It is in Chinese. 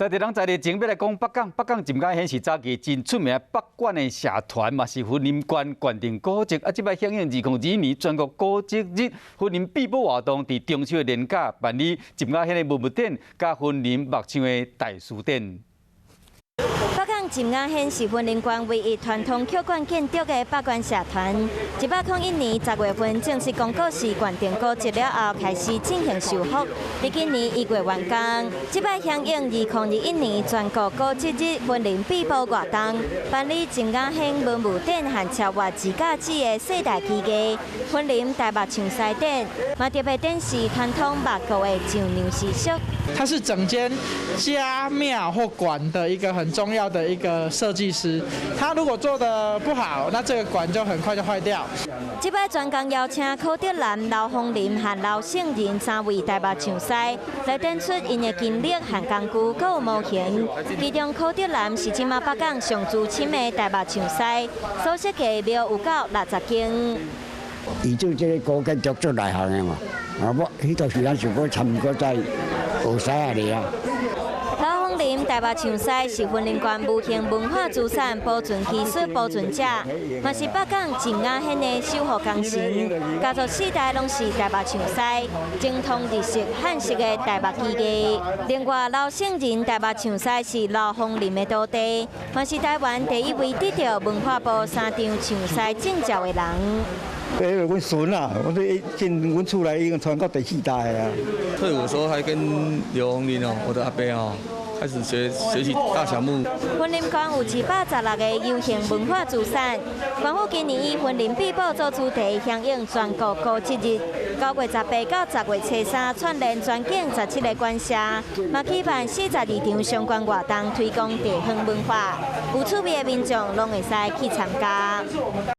在地人在地前要来讲北港浸甲县是早期真出名北管的社团，嘛是云林县县定古迹。即摆响应2022年全国古迹日，云林必保活动伫中秋的年假办理浸甲县的文物展，甲云林木匠的大书展。 北港浸甲县是云林县唯一传统曲管建筑的北管社团。1801年10月份正式公告是县定古迹了后，开始进行修复。伫今年1月完工。即摆响应2021年全国古迹日，云林必保活动，办理浸甲县文物展和超越自驾子的世代奇艺云林大木匠师展，嘛特别展示传统木工的上娘习俗。它是整间家庙或馆的一个很重要的一个设计师，他如果做得不好，那这个馆就很快就坏掉。这摆专工邀请柯德兰、刘凤林和刘胜仁3位大木匠师来展出因的经历和工具，还有模型。其中柯德兰是即马北港上资深的大木匠师，所设计庙有到60间。伊做这个古建筑做内行的嘛，我迄段时间想过参过在学西下哩啊。 刘凤林大木匠师是云林县无形文化资产保存技术保存者，嘛是北港浸甲县的守护工程。家族4代拢是大木匠师，精通日式、汉式的大木技艺。另外，刘胜仁大木匠师是刘凤林的徒弟，嘛是台湾第一位得到文化部3张匠师证照的人。 阮孙啊，我这进阮厝内已经传到第4代啊。退伍的时候还跟刘鸿林哦，我的阿伯哦，开始学习大小木。云林县有216个有形文化资产，县府今年以云林必保做主题，响应全国古迹日，9月18到10月初3，串联全境17个馆舍，嘛举办42场相关活动，推广地方文化。有趣味的民众拢会使去参加。